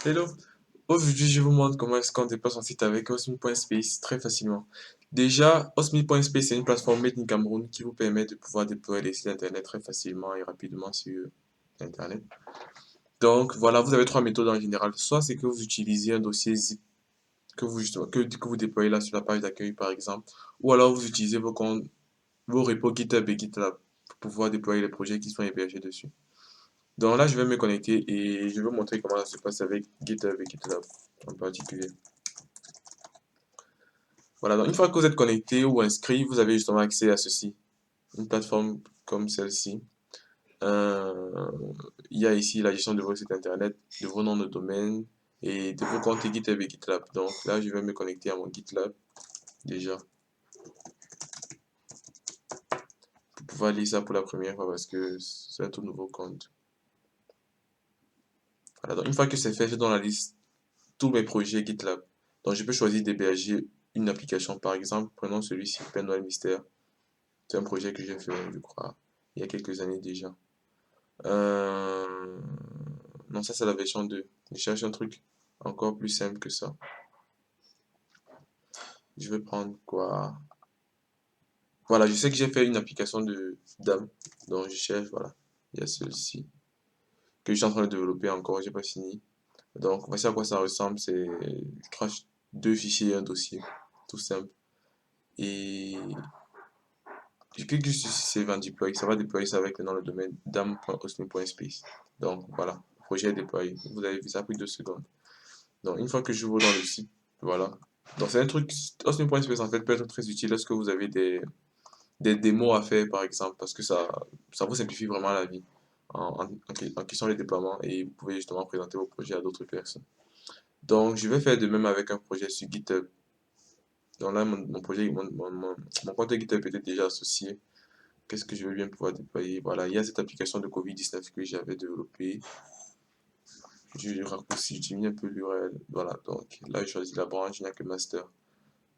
Hello, aujourd'hui je vous montre comment est-ce qu'on déplace son site avec Osmi.space très facilement. Déjà, Osmi.space c'est une plateforme made in Cameroun qui vous permet de pouvoir déployer des sites internet très facilement et rapidement sur internet. Donc voilà, vous avez trois méthodes en général. Soit c'est que vous utilisez un dossier zip que vous déployez là sur la page d'accueil par exemple, ou alors vous utilisez vos repos GitHub et GitLab pour pouvoir déployer les projets qui sont hébergés dessus. Donc là, je vais me connecter et je vais vous montrer comment ça se passe avec GitHub et GitLab en particulier. Voilà, donc une fois que vous êtes connecté ou inscrit, vous avez justement accès à ceci, une plateforme comme celle-ci. Euh, il y a ici la gestion de vos sites internet, de vos noms de domaine et de vos comptes GitHub et GitLab. Donc là, je vais me connecter à mon GitLab déjà pour pouvoir lire ça pour la première fois parce que c'est un tout nouveau compte. Voilà, donc une fois que c'est fait, je donne la liste tous mes projets GitLab. Donc je peux choisir d'héberger une application. Par exemple, prenons celui-ci, Père Noël Mystère. C'est un projet que j'ai fait, je crois, il y a quelques années déjà. Euh, Non, ça c'est la version 2. Je cherche un truc encore plus simple que ça. Je vais prendre quoi? Voilà, je sais que j'ai fait une application de dame. Donc je cherche, voilà. Il y a celle-ci que je suis en train de développer encore, j'ai pas fini. Donc voici à quoi ça ressemble. C'est deux fichiers et un dossier. Tout simple. Et je clique juste sur Save and Deploy. Ça va déployer ça avec le nom de domaine dam.hosting.space. Donc voilà, le projet est déployé. Vous avez vu, ça a pris 2 secondes. Donc, une fois que j'ouvre dans le site, voilà. Donc, c'est un truc, Hosting.space en fait peut être très utile lorsque vous avez des démos à faire, par exemple, parce que ça vous simplifie vraiment la vie en question des déploiements et vous pouvez justement présenter vos projets à d'autres personnes. Donc, je vais faire de même avec un projet sur GitHub. Donc là, mon projet, mon compte GitHub était déjà associé. Qu'est-ce que je vais bien pouvoir déployer? Voilà, il y a cette application de COVID-19 que j'avais développée. Je raccourcis, je diminue un peu l'URL. Voilà, donc là, je choisis la branche, il n'y a que master.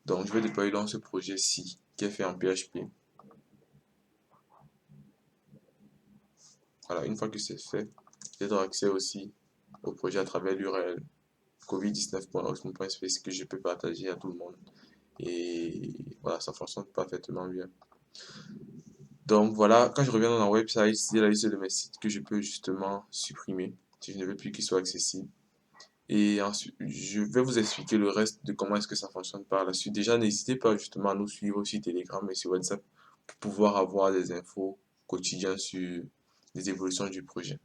Donc, je vais déployer dans ce projet-ci qui est fait en PHP. Voilà, une fois que c'est fait, j'ai donc accès aussi au projet à travers l'URL covid19.oxmo.space que je peux partager à tout le monde. Et voilà, ça fonctionne parfaitement bien. Donc voilà, quand je reviens dans la website, il y a la liste de mes sites que je peux justement supprimer si je ne veux plus qu'ils soient accessibles. Et ensuite, je vais vous expliquer le reste de comment est-ce que ça fonctionne par la suite. Déjà, n'hésitez pas justement à nous suivre sur Telegram et sur WhatsApp pour pouvoir avoir des infos quotidiennes sur les évolutions du projet.